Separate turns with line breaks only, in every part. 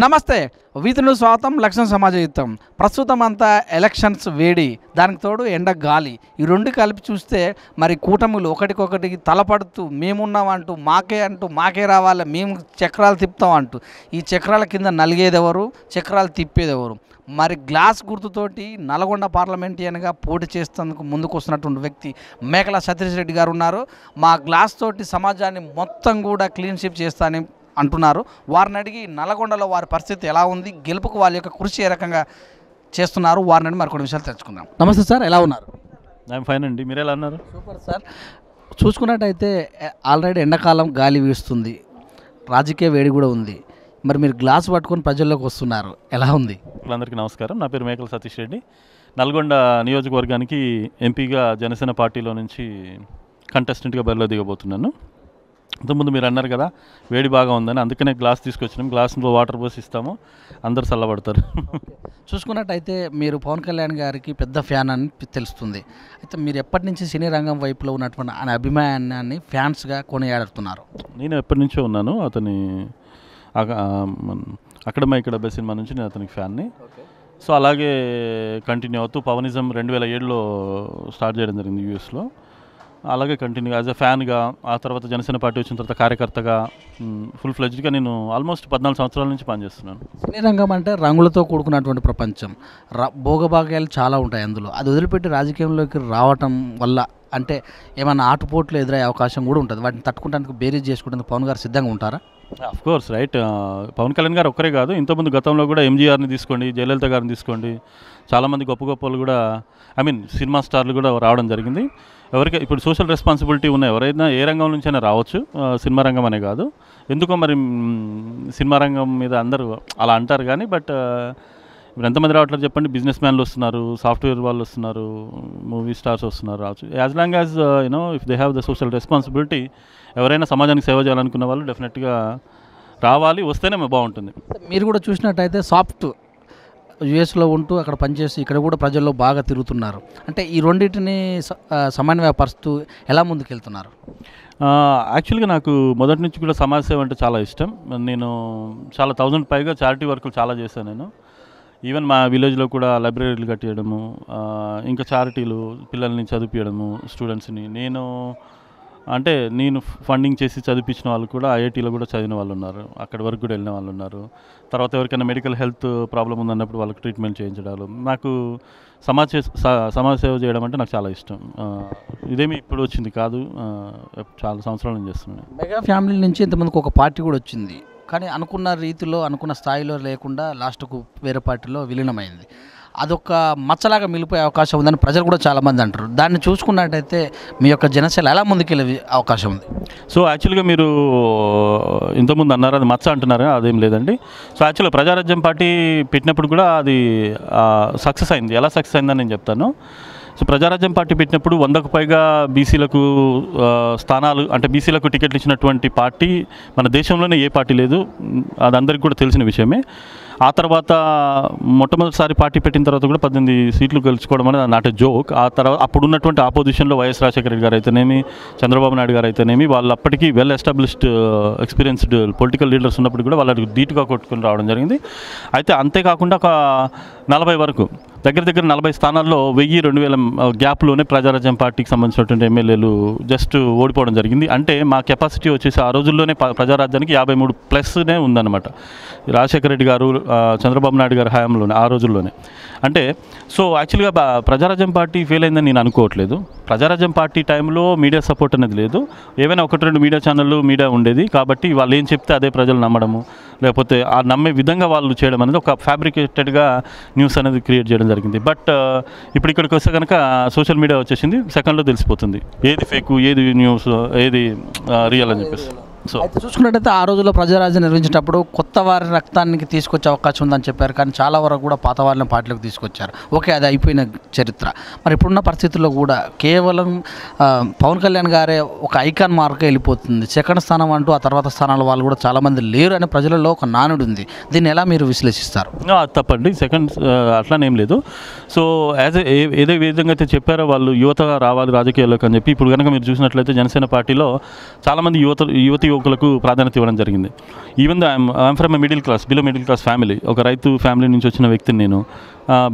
నమస్తే, వీధులు స్వాగతం. లక్ష్యం సమాజయుతం. ప్రస్తుతం అంతా ఎలక్షన్స్ వేడి, దానికి తోడు ఎండ గాలి, ఈ రెండు కలిపి చూస్తే మరి కూటములు ఒకటికొకటికి తలపడుతూ మేమున్నామంటూ మాకే రావాలి, మేము చక్రాలు తిప్పుతాం అంటూ ఈ చక్రాల కింద నలిగేదెవరు, చక్రాలు తిప్పేదెవరు? మరి గ్లాస్ గుర్తుతోటి నల్గొండ పార్లమెంటరీయన్గా పోటీ చేసేందుకు ముందుకు వస్తున్నటువంటి వ్యక్తి మేకల సతీష్ రెడ్డి గారు ఉన్నారు. మా గ్లాస్ తోటి సమాజాన్ని మొత్తం కూడా క్లీన్ షిప్ చేస్తానని అంటున్నారు. వారిని అడిగి నల్గొండలో వారి పరిస్థితి ఎలా ఉంది, గెలుపుకు వాళ్ళ యొక్క కృషి ఏ రకంగా చేస్తున్నారు, వారిని అడిగి మరికొన్ని విషయాలు తెలుసుకుందాం. నమస్తే సార్, ఎలా ఉన్నారు?
ఐఎమ్ ఫైన్ అండి, మీరు ఎలా ఉన్నారు?
Super sir. చూసుకున్నట్టయితే ఆల్రెడీ ఎండాకాలం గాలి వీస్తుంది, రాజకీయ వేడి కూడా ఉంది. మరి మీరు గ్లాస్ పట్టుకొని ప్రజల్లోకి వస్తున్నారు, ఎలా ఉంది?
అందరికీ నమస్కారం. నా పేరు మేకల సతీష్ రెడ్డి. నల్గొండ నియోజకవర్గానికి ఎంపీగా జనసేన పార్టీలో నుంచి కంటెస్టెంట్గా బరిలో దిగబోతున్నాను. ఇంతకుముందు మీరు అన్నారు కదా వేడి బాగా ఉందని, అందుకనే గ్లాస్ తీసుకొచ్చినాం. గ్లాస్లో వాటర్ పోసి ఇస్తాము, అందరు చల్లబడతారు.
చూసుకున్నట్టయితే మీరు పవన్ కళ్యాణ్ గారికి పెద్ద ఫ్యాన్ అని తెలుస్తుంది. అయితే మీరు ఎప్పటి నుంచి సినీ రంగం వైపులో ఉన్నటువంటి ఆయన అభిమానాన్ని ఫ్యాన్స్గా కొనియాడుతున్నారు?
నేను ఎప్పటి నుంచో ఉన్నాను అతని అక్కడమ్మ ఇక్కడ సినిమా నుంచి నేను అతనికి ఫ్యాన్ని. సో అలాగే కంటిన్యూ అవుతూ పవనిజం 2007లో స్టార్ట్ చేయడం జరిగింది యూఎస్లో. అలాగే కంటిన్యూ యాజ్ ఎ ఫ్యాన్గా, ఆ తర్వాత జనసేన పార్టీ వచ్చిన తర్వాత కార్యకర్తగా ఫుల్ ఫ్లెడ్జ్గా నేను ఆల్మోస్ట్ 14 సంవత్సరాల నుంచి పనిచేస్తున్నాను.
సినీ రంగం అంటే రంగులతో కూడుకున్నటువంటి ప్రపంచం, భోగభాగ్యాలు చాలా ఉంటాయి అందులో. అది వదిలిపెట్టి రాజకీయంలోకి రావటం వల్ల అంటే ఏమైనా ఆటుపోట్లు ఎదురయ్యే అవకాశం కూడా ఉంటుంది. వాటిని తట్టుకుంటానికి బేరీజ్ చేసుకోవడానికి పవన్ గారు సిద్ధంగా ఉంటారా?
Of course, right. Pawan Kalyan గారు ఒక్కరే కాదు, ఇంతకుముందు గతంలో కూడా ఎంజీఆర్ని తీసుకోండి, జయలలిత గారిని తీసుకోండి, చాలామంది గొప్ప గొప్పలు కూడా సినిమా స్టార్లు కూడా రావడం జరిగింది. ఎవరికి ఇప్పుడు సోషల్ రెస్పాన్సిబిలిటీ ఉన్న ఎవరైనా ఏ రంగం నుంచైనా రావచ్చు, సినిమా రంగం అనే కాదు. ఎందుకో మరి సినిమా రంగం మీద అందరూ అలా అంటారు కానీ, బట్ ఇప్పుడు ఎంతమంది రావట్లేదు చెప్పండి. బిజినెస్ మ్యాన్లు వస్తున్నారు, సాఫ్ట్వేర్ వాళ్ళు వస్తున్నారు, మూవీ స్టార్స్ వస్తున్నారు, రావచ్చు. As long as if they have the social responsibility, ఎవరైనా సమాజానికి సేవ చేయాలనుకున్న వాళ్ళు డెఫినెట్గా రావాలి, వస్తేనే బాగుంటుంది.
మీరు కూడా చూసినట్టయితే సాఫ్ట్ యుఎస్లో ఉంటూ అక్కడ పనిచేసి ఇక్కడ కూడా ప్రజల్లో బాగా తిరుగుతున్నారు. అంటే ఈ రెండింటిని సమన్వయపరుస్తూ ఎలా ముందుకెళ్తున్నారు?
యాక్చువల్గా నాకు మొదటి నుంచి కూడా సమాజ సేవ అంటే చాలా ఇష్టం. నేను చాలా 1000 పైగా చారిటీ వర్కులు చాలా చేశాను నేను. ఈవెన్ మా విలేజ్లో కూడా లైబ్రరీలు కట్టేయడము, ఇంకా చారిటీలు, పిల్లల్ని చదివించడము, స్టూడెంట్స్ని నేను ఫండింగ్ చేసి చదివించిన వాళ్ళు కూడా ఐఐటీలో కూడా చదివిన వాళ్ళు ఉన్నారు, అక్కడి వరకు కూడా వెళ్ళిన వాళ్ళు ఉన్నారు. తర్వాత ఎవరికైనా మెడికల్ హెల్త్ ప్రాబ్లం ఉందన్నప్పుడు వాళ్ళకి ట్రీట్మెంట్ చేయించడాలు. నాకు సమాజ సేవ చేయడం అంటే నాకు చాలా ఇష్టం. ఇదేమి ఇప్పుడు వచ్చింది కాదు, చాలా సంవత్సరాల నుంచి చేస్తున్నాను.
మెగా ఫ్యామిలీ నుంచి ఇంతమందికి ఒక పార్టీ కూడా వచ్చింది, కానీ అనుకున్న రీతిలో అనుకున్న స్థాయిలో లేకుండా లాస్ట్కు వేరే పార్టీలో విలీనమైంది. అదొక మచ్చలాగా మిగిలిపోయే అవకాశం ఉందని ప్రజలు కూడా చాలామంది అంటారు. దాన్ని చూసుకున్నట్టయితే మీ యొక్క జనసేన ఎలా ముందుకెళ్ళే అవకాశం ఉంది?
సో యాక్చువల్గా మీరు ఇంతకుముందు అన్నారు అది మచ్చ అంటున్నారు, అదేం లేదండి. సో యాక్చువల్గా ప్రజారాజ్యం పార్టీ పెట్టినప్పుడు కూడా అది సక్సెస్ అయింది. ఎలా సక్సెస్ అయిందని నేను చెప్తాను. సో ప్రజారాజ్యం పార్టీ పెట్టినప్పుడు 100కు పైగా బీసీలకు స్థానాలు, అంటే బీసీలకు టికెట్లు ఇచ్చినటువంటి పార్టీ మన దేశంలోనే ఏ పార్టీ లేదు, అది అందరికీ కూడా తెలిసిన విషయమే. ఆ తర్వాత మొట్టమొదటిసారి పార్టీ పెట్టిన తర్వాత కూడా 18 సీట్లు గెలుచుకోవడం అనేది నాట్ ఏ జోక్. ఆ తర్వాత అప్పుడు ఉన్నటువంటి ఆపోజిషన్లో వైఎస్ రాజశేఖర రెడ్డి గారు అయితేనేమి, చంద్రబాబు నాయుడు గారు అయితేనేమి, వాళ్ళు అప్పటికీ well established experienced political leaders ఉన్నప్పుడు కూడా వాళ్ళకి ధీటుగా కొట్టుకుని రావడం జరిగింది. అయితే అంతేకాకుండా ఒక 40 వరకు దగ్గర 40 స్థానాల్లో 1000-2000 గ్యాప్లోనే ప్రజారాజ్యం పార్టీకి సంబంధించినటువంటి ఎమ్మెల్యేలు జస్ట్ ఓడిపోవడం జరిగింది. అంటే మా కెపాసిటీ వచ్చేసి ఆ రోజుల్లోనే ప్రజారాజ్యానికి 53+ ఉందన్నమాట. రాజశేఖర రెడ్డి గారు, చంద్రబాబు నాయుడు గారి హయాంలోనే, ఆ రోజుల్లోనే. అంటే సో యాక్చువల్గా ప్రజారాజ్యం పార్టీ ఫెయిల్ అయిందని నేను అనుకోవట్లేదు. ప్రజారాజ్యం పార్టీ టైంలో మీడియా సపోర్ట్ అనేది లేదు. ఏవైనా 1-2 మీడియా ఛానళ్ళు ఉండేది కాబట్టి వాళ్ళు ఏం చెప్తే అదే ప్రజలు నమ్మడము, లేకపోతే ఆ నమ్మే విధంగా వాళ్ళు చేయడం అనేది ఒక ఫ్యాబ్రికేటెడ్గా న్యూస్ అనేది క్రియేట్ చేయడం జరిగింది. బట్ ఇప్పుడు ఇక్కడికి వస్తే కనుక సోషల్ మీడియా వచ్చేసింది, సెకండ్లో తెలిసిపోతుంది ఏది ఫేక్, ఏది న్యూస్, ఏది రియల్ అని చెప్పేసి. సో
అయితే చూసుకున్నట్టయితే ఆ రోజుల్లో ప్రజారాజ్యం నిర్వహించేటప్పుడు కొత్త వారి రక్తానికి తీసుకొచ్చే అవకాశం ఉందని చెప్పారు, కానీ చాలా వరకు కూడా పాత వారిని పార్టీలోకి తీసుకొచ్చారు. ఓకే, అది అయిపోయిన చరిత్ర. మరి ఇప్పుడున్న పరిస్థితుల్లో కూడా కేవలం పవన్ కళ్యాణ్ గారే ఒక ఐకాన్ మార్క్ వెళ్ళిపోతుంది. సెకండ్ స్థానం అంటూ ఆ తర్వాత స్థానాల వాళ్ళు కూడా చాలామంది లేరు అని ప్రజలలో ఒక నానుడు ఉంది. దీన్ని ఎలా మీరు విశ్లేషిస్తారు?
తప్పండి, సెకండ్ అట్లానేం లేదు. సో ఏదే విధంగా అయితే చెప్పారో వాళ్ళు యువత రావాలి రాజకీయాల్లోకి అని చెప్పి, ఇప్పుడు కనుక మీరు చూసినట్లయితే జనసేన పార్టీలో చాలామంది యువతి యువకులకు ప్రాధాన్యత ఇవ్వడం జరిగింది. Even I'm from middle class, below middle class family, ఒక రైతు ఫ్యామిలీ నుంచి వచ్చిన వ్యక్తిని నేను.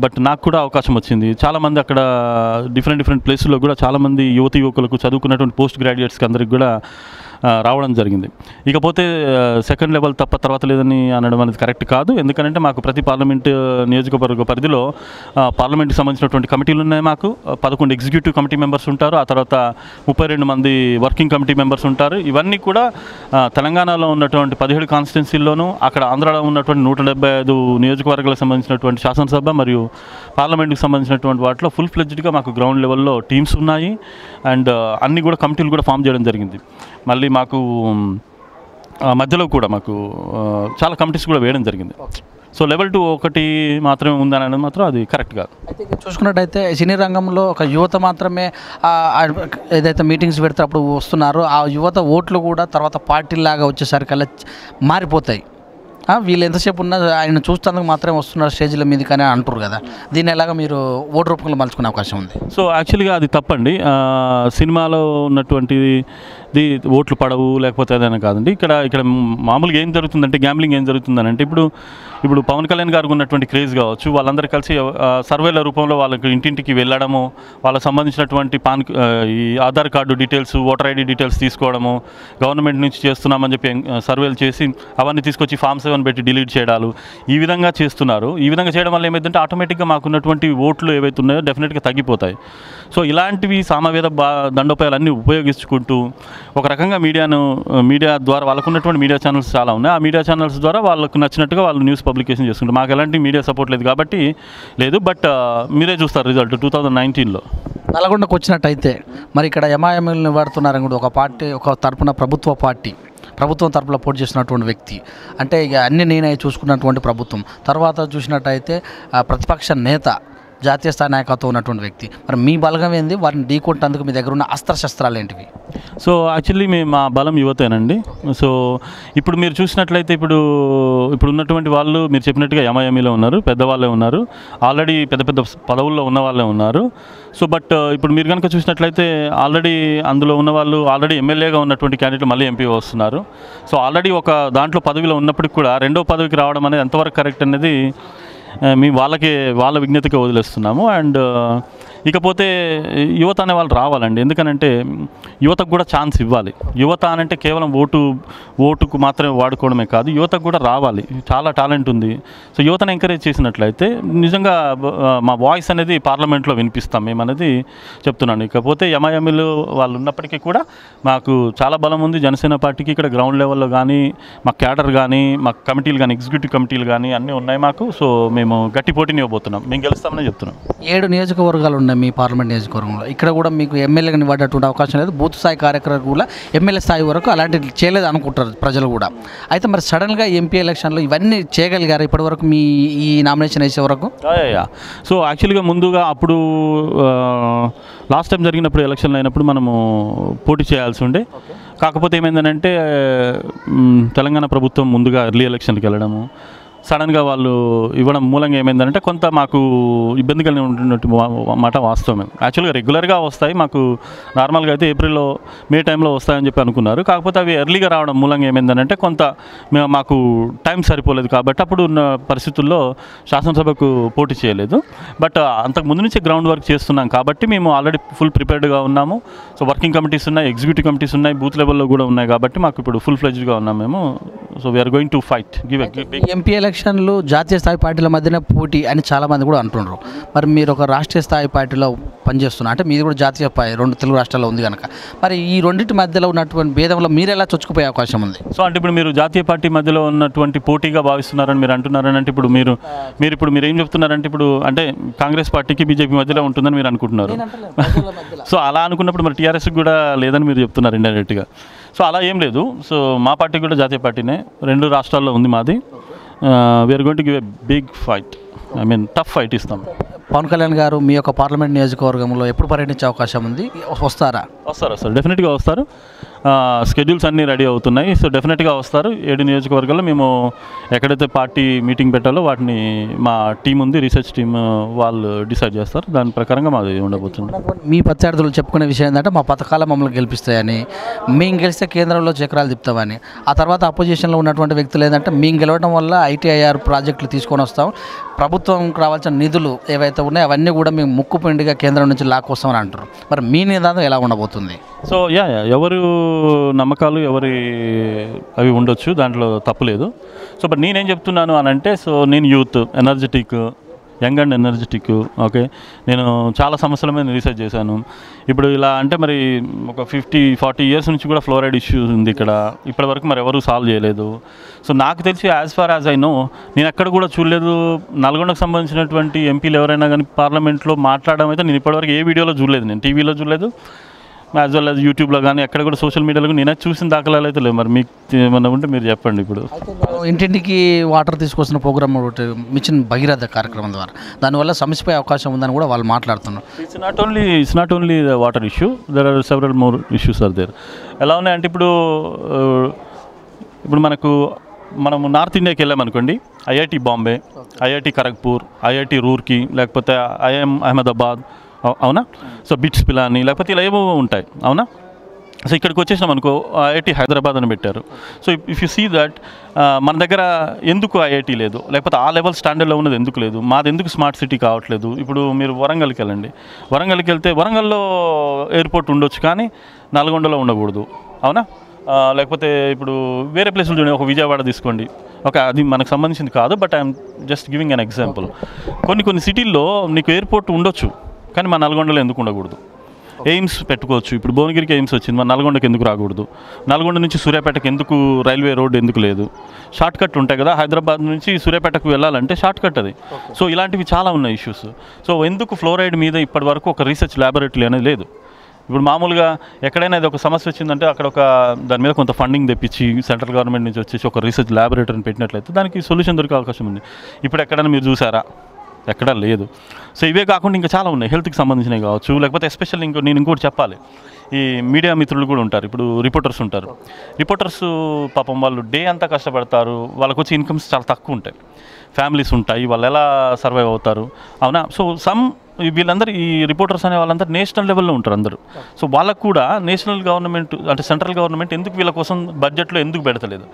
బట్ నాకు కూడా అవకాశం వచ్చింది. చాలామంది అక్కడ డిఫరెంట్ ప్లేసుల్లో కూడా చాలామంది యువకులకు చదువుకున్నటువంటి పోస్ట్ గ్రాడ్యుయేట్స్కి అందరికి కూడా రావడం జరిగింది. ఇకపోతే సెకండ్ లెవెల్ తప్ప తర్వాత లేదని అనడం అనేది కరెక్ట్ కాదు. ఎందుకంటే మాకు ప్రతి పార్లమెంట్ నియోజకవర్గ పరిధిలో పార్లమెంట్కి సంబంధించినటువంటి కమిటీలు ఉన్నాయి. మాకు 11 ఎగ్జిక్యూటివ్ కమిటీ మెంబర్స్ ఉంటారు. ఆ తర్వాత 32 మంది వర్కింగ్ కమిటీ మెంబర్స్ ఉంటారు. ఇవన్నీ కూడా తెలంగాణలో ఉన్నటువంటి 17 కాన్స్టిట్యున్సీల్లోనూ, అక్కడ ఆంధ్రాలో ఉన్నటువంటి 175 నియోజకవర్గాలకు సంబంధించినటువంటి శాసనసభ మరియు పార్లమెంట్కి సంబంధించినటువంటి వాటిలో ఫుల్ ఫ్లెడ్జ్డ్గా మాకు గ్రౌండ్ లెవెల్లో టీమ్స్ ఉన్నాయి. అండ్ అన్ని కూడా కమిటీలు కూడా ఫామ్ చేయడం జరిగింది. మళ్ళీ మాకు మధ్యలో కూడా మాకు చాలా కమిటీస్ కూడా వేయడం జరిగింది. సో లెవెల్ 2 ఒకటి మాత్రమే ఉందని అనేది మాత్రం అది కరెక్ట్ కాదు.
అయితే చూసుకున్నట్టయితే సినీ రంగంలో ఒక యువత మాత్రమే ఏదైతే మీటింగ్స్ పెడితే అప్పుడు వస్తున్నారో ఆ యువత ఓట్లు కూడా తర్వాత పార్టీలాగా వచ్చేసరికల్లా మారిపోతాయి. వీళ్ళు ఎంతసేపు ఉన్నా ఆయన చూస్తేందుకు మాత్రమే వస్తున్నారు స్టేజ్ల మీద కానీ అంటారు కదా, దీన్ని ఎలాగ మీరు ఓటు రూపంలో మలుచుకునే అవకాశం ఉంది?
సో యాక్చువల్గా అది తప్పండి. సినిమాలో ఉన్నటువంటిది ఓట్లు పడవు లేకపోతే అదైనా కాదండి. ఇక్కడ మామూలుగా ఏం జరుగుతుందంటే, గ్యాంబ్లింగ్ ఏం జరుగుతుందని అంటే, ఇప్పుడు పవన్ కళ్యాణ్ గారికి ఉన్నటువంటి క్రేజ్ కావచ్చు, వాళ్ళందరూ కలిసి సర్వేల రూపంలో వాళ్ళకి ఇంటింటికి వెళ్ళడము, వాళ్ళకి సంబంధించినటువంటి ఈ Aadhaar card details, voter ID details తీసుకోవడము, గవర్నమెంట్ నుంచి చేస్తున్నామని చెప్పి సర్వేలు చేసి అవన్నీ తీసుకొచ్చి ఫామ్ 7 పెట్టి డిలీట్ చేయడాలు, ఈ విధంగా చేస్తున్నారు. ఈ విధంగా చేయడం వల్ల ఏమైందంటే ఆటోమేటిక్గా మాకున్నటువంటి ఓట్లు ఏవైతే ఉన్నాయో డెఫినెట్గా తగ్గిపోతాయి. సో ఇలాంటివి సామవేద దండోపాయాలన్నీ ఉపయోగించుకుంటూ ఒక రకంగా మీడియా ద్వారా వాళ్ళకున్నటువంటి మీడియా ఛానల్స్ చాలా ఉన్నాయి. ఆ మీడియా ఛానల్స్ ద్వారా వాళ్ళకు నచ్చినట్టుగా వాళ్ళు న్యూస్ పబ్లికేషన్ చేసుకుంటారు. మాకు ఎలాంటి మీడియా సపోర్ట్ లేదు కాబట్టి లేదు. బట్ మీరే చూస్తారు రిజల్ట్ 2019లో.
నల్గొండకు వచ్చినట్టయితే మరి ఇక్కడ ఎంఐఎంఎల్ని వాడుతున్నారని కూడా ఒక పార్టీ, ఒక తరపున ప్రభుత్వం తరపున పోటీ చేసినటువంటి వ్యక్తి, అంటే ఇక అన్ని నేనే చూసుకున్నటువంటి ప్రభుత్వం, తర్వాత చూసినట్టయితే ప్రతిపక్ష నేత, జాతీయ స్థాయి నాయకత్వం ఉన్నటువంటి వ్యక్తి, మరి మీ బలగం ఏంది? వారిని ఢీకొట్టేందుకు మీ దగ్గర ఉన్న అస్త్రశస్త్రాలు ఏంటివి?
సో యాక్చువల్లీ మా బలం యువతేనండి. సో ఇప్పుడు మీరు చూసినట్లయితే ఇప్పుడు ఉన్నటువంటి వాళ్ళు మీరు చెప్పినట్టుగా ఎంఐఎంఈలో ఉన్నారు, పెద్దవాళ్ళే ఉన్నారు, ఆల్రెడీ పెద్ద పదవుల్లో ఉన్న వాళ్ళే ఉన్నారు. సో బట్ ఇప్పుడు మీరు కనుక చూసినట్లయితే ఆల్రెడీ అందులో ఉన్న వాళ్ళు ఆల్రెడీ ఎమ్మెల్యేగా ఉన్నటువంటి క్యాండిడేట్లు మళ్ళీ ఎంపీ వస్తున్నారు. సో ఆల్రెడీ ఒక దాంట్లో పదవిలో ఉన్నప్పటికి కూడా రెండో పదవికి రావడం అనేది ఎంతవరకు కరెక్ట్ అనేది మేము వాళ్ళ విజ్ఞతగా వదిలేస్తున్నాము. అండ్ ఇకపోతే యువత అనే వాళ్ళు రావాలండి. ఎందుకనంటే యువతకు కూడా ఛాన్స్ ఇవ్వాలి. యువత అనంటే కేవలం ఓటుకు మాత్రమే వాడుకోవడమే కాదు, యువతకు కూడా రావాలి. చాలా టాలెంట్ ఉంది. సో యువతను ఎంకరేజ్ చేసినట్లయితే నిజంగా మా వాయిస్ అనేది పార్లమెంట్లో వినిపిస్తాం మేము అనేది చెప్తున్నాను. ఇకపోతే ఎంఐఎంలు వాళ్ళు ఉన్నప్పటికీ కూడా మాకు చాలా బలం ఉంది. జనసేన పార్టీకి ఇక్కడ గ్రౌండ్ లెవెల్లో కానీ మా క్యాడర్ కానీ మా కమిటీలు కానీ ఎగ్జిక్యూటివ్ కమిటీలు కానీ అన్నీ ఉన్నాయి మాకు. సో మేము గట్టి పోటీని ఇవ్వబోతున్నాం, మేము గెలుస్తామని చెప్తున్నాం. 7
నియోజకవర్గాలు ఉన్నాయి మీ పార్లమెంట్ నియోజకవర్గంలో. ఇక్కడ కూడా మీకు ఎమ్మెల్యేగా నిలబడేటువంటి అవకాశం లేదు. బూత్ స్థాయి కార్యక్రమాలు కూడా ఎమ్మెల్యే స్థాయి వరకు అలాంటివి చేయలేదు అనుకుంటారు ప్రజలు కూడా. అయితే మరి సడన్గా ఎంపీ ఎలక్షన్లో ఇవన్నీ చేయగలిగారు ఇప్పటివరకు మీ ఈ నామినేషన్ వేసే వరకు?
సో యాక్చువల్గా ముందుగా అప్పుడు లాస్ట్ టైం జరిగినప్పుడు ఎలక్షన్లు అయినప్పుడు మనము పోటీ చేయాల్సి ఉండే. కాకపోతే ఏమైందనంటే తెలంగాణ ప్రభుత్వం ముందుగా ఎర్లీ ఎలక్షన్కి వెళ్ళడము, సడన్గా వాళ్ళు ఇవ్వడం మూలంగా ఏమైందంటే కొంత మాకు ఇబ్బంది కలిగి ఉంటున్నట్టు మాట వాస్తవమే. యాక్చువల్గా రెగ్యులర్గా వస్తాయి మాకు, నార్మల్గా అయితే ఏప్రిల్లో మే టైంలో వస్తాయని చెప్పి అనుకున్నారు. కాకపోతే అవి ఎర్లీగా రావడం మూలంగా ఏమైందంటే కొంత మాకు టైం సరిపోలేదు కాబట్టి అప్పుడు ఉన్న పరిస్థితుల్లో శాసనసభకు పోటీ చేయలేదు. బట్ అంతకు ముందు నుంచే గ్రౌండ్ వర్క్ చేస్తున్నాం కాబట్టి మేము ఆల్రెడీ ఫుల్ ప్రిపేర్డ్గా ఉన్నాము. సో వర్కింగ్ కమిటీస్ ఉన్నాయి, ఎగ్జిక్యూటివ్ కమిటీస్ ఉన్నాయి, బూత్ లెవెల్లో కూడా ఉన్నాయి కాబట్టి మాకు ఇప్పుడు ఫుల్ ఫ్లెడ్జ్డ్గా ఉన్నాం మేము. So we're going to fight.
MP ఎలక్షన్లు జాతీయ స్థాయి పార్టీల మధ్యన పోటీ అని చాలామంది కూడా అంటున్నారు. మరి మీరు ఒక రాష్ట్రీయ స్థాయి పార్టీలో పనిచేస్తున్నారు అంటే మీది కూడా జాతీయ స్థాయి 2 తెలుగు రాష్ట్రాల్లో ఉంది కనుక మరి ఈ రెండింటి మధ్యలో ఉన్నటువంటి భేదంలో మీరు ఎలా చొచ్చుకుపోయే అవకాశం ఉంది?
సో అంటే ఇప్పుడు మీరు జాతీయ పార్టీ మధ్యలో ఉన్నటువంటి పోటీగా భావిస్తున్నారని మీరు అంటున్నారని అంటే ఇప్పుడు మీరు ఏం చెప్తున్నారంటే ఇప్పుడు అంటే కాంగ్రెస్ పార్టీకి బీజేపీ మధ్యలో ఉంటుందని మీరు అనుకుంటున్నారు. సో అలా అనుకున్నప్పుడు మరి టీఆర్ఎస్కి కూడా లేదని మీరు చెప్తున్నారు ఇండైరెక్ట్గా. సో అలా ఏం లేదు. సో మా పార్టీ కూడా జాతీయ పార్టీనే, 2 రాష్ట్రాల్లో ఉంది మాది. We're going to give a big fight, I mean tough fight ఇస్తాం.
పవన్ కళ్యాణ్ గారు మీ యొక్క పార్లమెంట్ నియోజకవర్గంలో ఎప్పుడు పర్యటించే అవకాశం ఉంది? వస్తారు,
డెఫినెట్గా వస్తారు. స్కెడ్యూల్స్ అన్నీ రెడీ అవుతున్నాయి. సో డెఫినెట్గా వస్తారు. 7 నియోజకవర్గాల్లో మేము ఎక్కడైతే పార్టీ మీటింగ్ పెట్టాలో వాటిని మా టీం ఉంది, రీసెర్చ్ టీం వాళ్ళు డిసైడ్ చేస్తారు. దాని ప్రకారంగా మాది ఉండబోతుంది.
మీ ప్రత్యర్థులు చెప్పుకునే విషయం ఏంటంటే మా పథకాలు మమ్మల్ని గెలిపిస్తాయని, మేము గెలిస్తే కేంద్రంలో చక్రాలు తిప్పుతామని. ఆ తర్వాత అపోజిషన్లో ఉన్నటువంటి వ్యక్తులు ఏంటంటే మేము గెలవడం వల్ల ఐటీఐఆర్ ప్రాజెక్టులు తీసుకొని వస్తాం, ప్రభుత్వంకి రావాల్సిన నిధులు ఏవైతే ఉన్నాయో అవన్నీ కూడా మేము ముక్కుపిండిగా కేంద్రం నుంచి లాక్కొస్తామని అంటారు. మరి మీ నిదానం ఎలా ఉండబోతుంది?
సో ఎవరు నమ్మకాలు ఎవరి అవి ఉండొచ్చు, దాంట్లో తప్పులేదు. సో బట్ నేనేం చెప్తున్నాను అని అంటే, సో నేను youth, energetic, young and energetic. Okay, నేను చాలా సమస్యల మీద రీసెర్చ్ చేశాను. ఇప్పుడు ఇలా అంటే మరి ఒక 50-40 ఇయర్స్ నుంచి కూడా ఫ్లోరైడ్ ఇష్యూ ఉంది ఇక్కడ. ఇప్పటివరకు మరి ఎవరు సాల్వ్ చేయలేదు. సో నాకు తెలిసి as far as I know, నేను ఎక్కడ కూడా చూడలేదు. నల్గొండకు సంబంధించినటువంటి ఎంపీలు ఎవరైనా కానీ పార్లమెంట్లో మాట్లాడడం అయితే నేను ఇప్పటివరకు ఏ వీడియోలో చూడలేదు, నేను టీవీలో చూడలేదు, యాజ్ వెల్ యాజ్ యూట్యూబ్లో కానీ ఎక్కడ కూడా సోషల్ మీడియాలో నేను చూసిన దాఖలాలు అయితే లేవు. మరి మీకు ఏమన్నా ఉంటే మీరు చెప్పండి. ఇప్పుడు
ఇంటింటికి వాటర్ తీసుకొస్తున్న ప్రోగ్రామ్ ఒకటి మిషన్ భగీరథ కార్యక్రమం ద్వారా దానివల్ల సమస్యపై అవకాశం ఉందని కూడా వాళ్ళు మాట్లాడుతున్నారు.
It's not only the water issue, there are several more issues are there. ఎలా ఉన్నాయంటే ఇప్పుడు మనము నార్త్ ఇండియాకి వెళ్ళామనుకోండి, IIT Bombay, IIT Kharagpur, IIT Roorkee, లేకపోతే ఐఎం అహ్మదాబాద్, అవునా? సో బిట్స్ పిలాని, లేకపోతే ఇలా ఏమో ఉంటాయి, అవునా? సో ఇక్కడికి వచ్చేసినాం అనుకో, ఐఐటి హైదరాబాద్ అని పెట్టారు. So if you see that మన దగ్గర ఎందుకు ఐఐటి లేదు, లేకపోతే ఆ లెవెల్ స్టాండర్డ్లో ఉన్నది ఎందుకు లేదు, మాది ఎందుకు స్మార్ట్ సిటీ కావట్లేదు? ఇప్పుడు మీరు వరంగల్కి వెళ్ళండి, వరంగల్కి వెళ్తే వరంగల్లో ఎయిర్పోర్ట్ ఉండొచ్చు కానీ నల్గొండలో ఉండకూడదు, అవునా? లేకపోతే ఇప్పుడు వేరే ప్లేసులు చూడండి, ఒక విజయవాడ తీసుకోండి. ఓకే, అది మనకు సంబంధించింది కాదు, but I'm just giving an example. కొన్ని సిటీల్లో నీకు ఎయిర్పోర్ట్ ఉండొచ్చు కానీ మన నల్గొండలో ఎందుకు ఉండకూడదు? ఎయిమ్స్ పెట్టుకోవచ్చు. ఇప్పుడు భువనగిరికి ఎయిమ్స్ వచ్చింది, మన నల్గొండకి ఎందుకు రాకూడదు? నల్గొండ నుంచి సూర్యాపేటకి ఎందుకు రైల్వే రోడ్ ఎందుకు లేదు? షార్ట్ కట్ ఉంటాయి కదా, హైదరాబాద్ నుంచి సూర్యాపేటకు వెళ్ళాలంటే షార్ట్ కట్ అది. సో ఇలాంటివి చాలా ఉన్నాయి ఇష్యూస్. సో ఎందుకు ఫ్లోరైడ్ మీద ఇప్పటి వరకు ఒక రీసెర్చ్ ల్యాబొరేటరీ అనేది లేదు? ఇప్పుడు మామూలుగా ఎక్కడైనా ఇది ఒక సమస్య వచ్చిందంటే అక్కడ దాని మీద కొంత ఫండింగ్ తెప్పించి సెంట్రల్ గవర్నమెంట్ నుంచి వచ్చేసి ఒక రీసెర్చ్ ల్యాబొరేటరీని పెట్టినట్లయితే దానికి సొల్యూషన్ దొరికే అవకాశం ఉంది. ఇప్పుడు ఎక్కడైనా మీరు చూసారా? ఎక్కడా లేదు. సో ఇవే కాకుండా ఇంకా చాలా ఉన్నాయి, హెల్త్కి సంబంధించినవి కావచ్చు, లేకపోతే ఎస్పెషల్లీ నేను ఇంకోటి చెప్పాలి, ఈ మీడియా మిత్రులు కూడా ఉంటారు. ఇప్పుడు రిపోర్టర్స్ ఉంటారు. రిపోర్టర్స్ పాపం వాళ్ళు డే అంతా కష్టపడతారు, వాళ్ళకు వచ్చే ఇన్కమ్స్ చాలా తక్కువ ఉంటాయి, ఫ్యామిలీస్ ఉంటాయి, వాళ్ళు ఎలా సర్వైవ్ అవుతారు, అవునా? సో వీళ్ళందరూ ఈ రిపోర్టర్స్ అనే వాళ్ళందరూ నేషనల్ లెవెల్లో ఉంటారు అందరూ. సో వాళ్ళకు కూడా నేషనల్ గవర్నమెంట్ అంటే సెంట్రల్ గవర్నమెంట్ ఎందుకు వీళ్ళ కోసం బడ్జెట్లో ఎందుకు పెడతలేదు?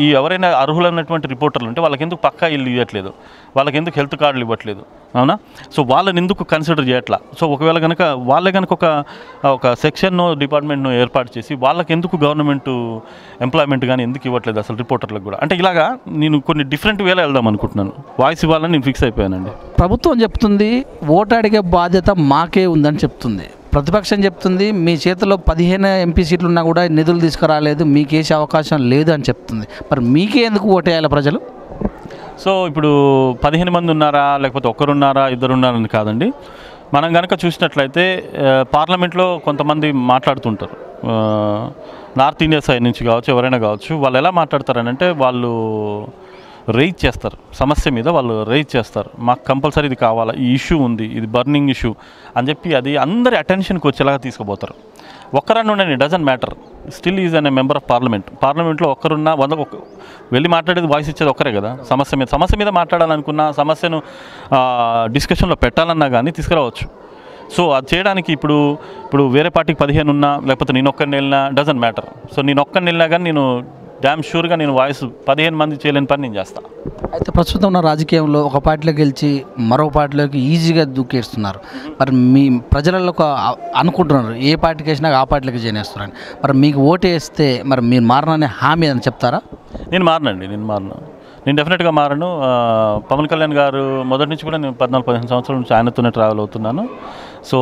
ఈ ఎవరైనా అర్హులైనటువంటి రిపోర్టర్లు ఉంటే వాళ్ళకి ఎందుకు పక్కా ఇల్లు ఇవ్వట్లేదు, వాళ్ళకి ఎందుకు హెల్త్ కార్డులు ఇవ్వట్లేదు, అవునా? సో వాళ్ళని ఎందుకు కన్సిడర్ చేయట్లా? సో ఒకవేళ కనుక వాళ్ళే కనుక ఒక సెక్షన్ను డిపార్ట్మెంట్ను ఏర్పాటు చేసి వాళ్ళకి ఎందుకు గవర్నమెంట్ ఎంప్లాయ్మెంట్ కానీ ఎందుకు ఇవ్వట్లేదు అసలు రిపోర్టర్లకు కూడా? అంటే ఇలాగా నేను కొన్ని డిఫరెంట్ వేలో వెళ్దాం అనుకుంటున్నాను, వాయిస్ ఇవ్వాలని నేను ఫిక్స్ అయిపోయానండి.
ప్రభుత్వం చెప్తుంది ఓటు అడిగే బాధ్యత మాకే ఉందని చెప్తుంది, ప్రతిపక్షం చెప్తుంది మీ చేతిలో 15 ఎంపీ సీట్లు ఉన్నా కూడా నిధులు తీసుకురాలేదు, మీకేసే అవకాశం లేదు అని చెప్తుంది. మరి మీకే ఎందుకు ఓటేయాలి ప్రజలు?
సో ఇప్పుడు 15 మంది ఉన్నారా, లేకపోతే ఒక్కరున్నారా, ఇద్దరున్నారని కాదండి. మనం కనుక చూసినట్లయితే పార్లమెంట్లో కొంతమంది మాట్లాడుతుంటారు, నార్త్ ఇండియా సైడ్ నుంచి కావచ్చు, ఎవరైనా కావచ్చు. వాళ్ళు ఎలా మాట్లాడతారనంటే వాళ్ళు రైజ్ చేస్తారు, సమస్య మీద వాళ్ళు రైజ్ చేస్తారు, మాకు కంపల్సరీ ఇది కావాలా, ఈ ఇష్యూ ఉంది, ఇది బర్నింగ్ ఇష్యూ అని చెప్పి అది అందరి అటెన్షన్కి వచ్చేలాగా తీసుకుపోతారు. ఒక్కరన్నా ఉండండి, doesn't matter, still is an a member of పార్లమెంట్లో ఒక్కరున్నా వెళ్ళి మాట్లాడేది, వాయిస్ ఇచ్చేది ఒక్కరే కదా. సమస్య మీద మాట్లాడాలనుకున్నా, సమస్యను డిస్కషన్లో పెట్టాలన్నా కానీ తీసుకురావచ్చు. సో అది చేయడానికి ఇప్పుడు వేరే పార్టీకి 15 ఉన్నా, లేకపోతే నేను ఒక్కరిని వెళ్ళినా డజంట్ మ్యాటర్. సో నేను ఒక్కరిని వెళ్ళినా కానీ నేను డ్యామ్ షూర్గా నేను వాయిస్ 15 మంది చేయలేని పని నేను చేస్తాను.
అయితే ప్రస్తుతం ఉన్న రాజకీయంలో ఒక పార్టీలో గెలిచి మరో పార్టీలోకి ఈజీగా దూకేస్తున్నారు. మరి మీ ప్రజలలో అనుకుంటున్నారు ఏ పార్టీకి వేసినా ఆ పార్టీలోకి చేనేస్తున్నారని. మరి మీకు ఓటు వేస్తే మరి మీరు మారననే హామీ అని చెప్తారా?
నేను మారనండి, నేను డెఫినెట్గా మారను. పవన్ కళ్యాణ్ గారు మొదటి నుంచి కూడా నేను 14-15 సంవత్సరాల నుంచి ఆయనతోనే ట్రావెల్ అవుతున్నాను. సో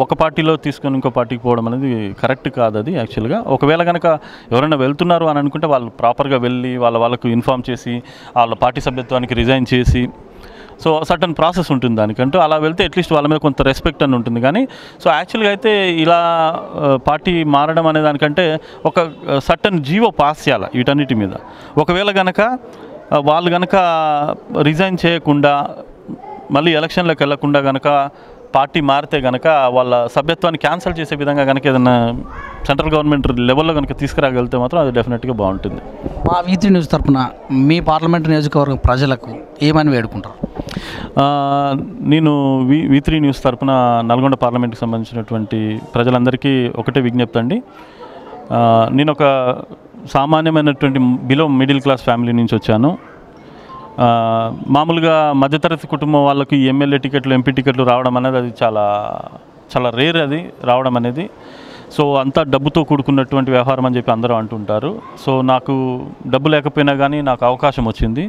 ఒక పార్టీలో తీసుకొని ఇంకో పార్టీకి పోవడం అనేది కరెక్ట్ కాదు. అది యాక్చువల్గా ఒకవేళ కనుక ఎవరైనా వెళ్తున్నారు అని అనుకుంటే వాళ్ళు ప్రాపర్గా వెళ్ళి వాళ్ళకు ఇన్ఫామ్ చేసి వాళ్ళ పార్టీ సభ్యత్వానికి రిజైన్ చేసి, సో సర్టన్ ప్రాసెస్ ఉంటుంది దానికంటూ. అలా వెళ్తే అట్లీస్ట్ వాళ్ళ మీద కొంత రెస్పెక్ట్ అని ఉంటుంది. కానీ సో యాక్చువల్గా అయితే ఇలా పార్టీ మారడం అనే దానికంటే ఒక సర్టన్ జీవో పాస్ చేయాలి వీటన్నిటి మీద. ఒకవేళ కనుక వాళ్ళు కనుక రిజైన్ చేయకుండా మళ్ళీ ఎలక్షన్లోకి వెళ్ళకుండా కనుక పార్టీ మారితే కనుక వాళ్ళ సభ్యత్వాన్ని క్యాన్సిల్ చేసే విధంగా కనుక ఏదైనా సెంట్రల్ గవర్నమెంట్ లెవెల్లో కనుక తీసుకురాగలిగితే మాత్రం అది డెఫినెట్గా బాగుంటుంది.
మా V3 న్యూస్ తరపున మీ పార్లమెంట్ నియోజకవర్గం ప్రజలకు ఏమని వేడుకుంటారు?
నేను V3 న్యూస్ తరపున నల్గొండ పార్లమెంట్కి సంబంధించినటువంటి ప్రజలందరికీ ఒకటే విజ్ఞప్తి అండి. నేను ఒక సామాన్యమైనటువంటి బిలో మిడిల్ క్లాస్ ఫ్యామిలీ నుంచి వచ్చాను. మామూలుగా మధ్యతరగతి కుటుంబం వాళ్ళకి ఎమ్మెల్యే టికెట్లు, ఎంపీ టికెట్లు రావడం అనేది అది చాలా చాలా రేర్ అది రావడం అనేది. సో అంతా డబ్బుతో కూడుకున్నటువంటి వ్యవహారం అని చెప్పి అందరూ అంటుంటారు. సో నాకు డబ్బు లేకపోయినా కానీ నాకు అవకాశం వచ్చింది.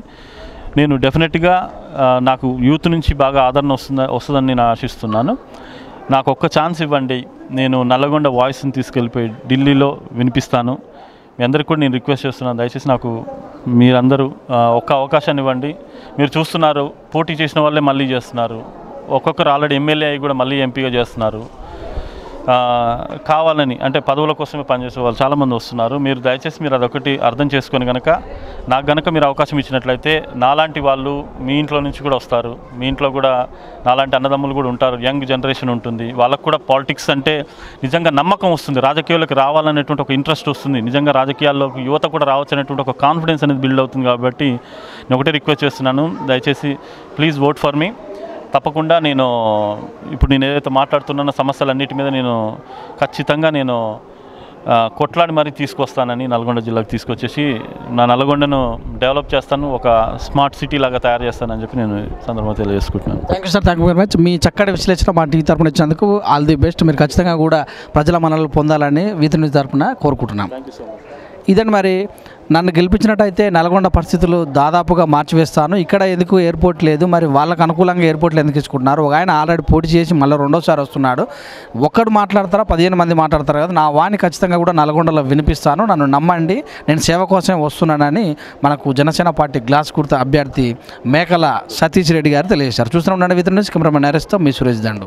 నేను డెఫినెట్గా నాకు యూత్ నుంచి బాగా ఆదరణ వస్తుందని నేను ఆశిస్తున్నాను. నాకు ఒక్క ఛాన్స్ ఇవ్వండి, నేను నల్లగొండ వాయిస్ని తీసుకెళ్ళిపోయి ఢిల్లీలో వినిపిస్తాను. మీ అందరికీ కూడా నేను రిక్వెస్ట్ చేస్తున్నాను, దయచేసి నాకు మీరందరూ ఒక్క అవకాశాన్ని ఇవ్వండి. మీరు చూస్తున్నారు, పోటీ చేసిన వాళ్ళే మళ్ళీ చేస్తున్నారు, ఒక్కొక్కరు ఆల్రెడీ ఎమ్మెల్యే అయ్యి కూడా మళ్ళీ ఎంపీగా చేస్తున్నారు. కావాలని అంటే పదవుల కోసమే పనిచేసే వాళ్ళు చాలామంది వస్తున్నారు. మీరు దయచేసి మీరు అదొకటి అర్థం చేసుకొని కనుక నాకు గనక మీరు అవకాశం ఇచ్చినట్లయితే నాలాంటి వాళ్ళు మీ ఇంట్లో నుంచి కూడా వస్తారు. మీ ఇంట్లో కూడా నాలాంటి అన్నదమ్ములు కూడా ఉంటారు, యంగ్ జనరేషన్ ఉంటుంది. వాళ్ళకు కూడా పాలిటిక్స్ అంటే నిజంగా నమ్మకం వస్తుంది, రాజకీయాల్లోకి రావాలనేటువంటి ఒక ఇంట్రెస్ట్ వస్తుంది, నిజంగా రాజకీయాల్లోకి యువత కూడా రావచ్చు అనేటువంటి ఒక కాన్ఫిడెన్స్ అనేది బిల్డ్ అవుతుంది. కాబట్టి నేను ఒకటే రిక్వెస్ట్ చేస్తున్నాను, దయచేసి ప్లీజ్ ఓట్ ఫర్ మీ. తప్పకుండా నేను ఇప్పుడు నేను ఏదైతే మాట్లాడుతున్నానో సమస్యలన్నిటి మీద నేను ఖచ్చితంగా నేను కొట్లాడి మరీ తీసుకొస్తానని, నల్గొండ జిల్లాకు తీసుకొచ్చేసి నా నల్గొండను డెవలప్ చేస్తాను, ఒక స్మార్ట్ సిటీ లాగా తయారు చేస్తానని చెప్పి నేను సందర్భంగా తెలియజేసుకుంటున్నాను.
Thank you sir, thank you very much. మీ చక్కటి విశ్లేషణ మా టీవీ తరపున ఇచ్చినందుకు ఆల్ ది బెస్ట్. మీరు ఖచ్చితంగా కూడా ప్రజల మనల్ని పొందాలని V3 న్యూస్ తరపున కోరుకుంటున్నాం.
Thank you so much.
ఇదని మరి నన్ను గెలిపించినట్టయితే నల్గొండ పరిస్థితులు దాదాపుగా మార్చివేస్తాను. ఇక్కడ ఎందుకు ఎయిర్పోర్ట్ లేదు, మరి వాళ్ళకు అనుకూలంగా ఎయిర్పోర్ట్లు ఎందుకు ఇచ్చుకుంటున్నారు? ఒక ఆయన ఆల్రెడీ పోటీ చేసి మళ్ళీ రెండోసారి వస్తున్నాడు. ఒక్కడు మాట్లాడతారా, 15 మంది మాట్లాడతారు కదా. నా వాణి ఖచ్చితంగా కూడా నల్గొండలో వినిపిస్తాను, నన్ను నమ్మండి, నేను సేవ కోసమే వస్తున్నానని మనకు జనసేన పార్టీ గ్లాస్ గుర్తు అభ్యర్థి మేకల సతీష్ రెడ్డి గారు తెలియజేశారు. చూస్తూనే ఉండండి V3 న్యూస్. కెమెరామెన్ నరేష్తో మీ సురేష్ దండు.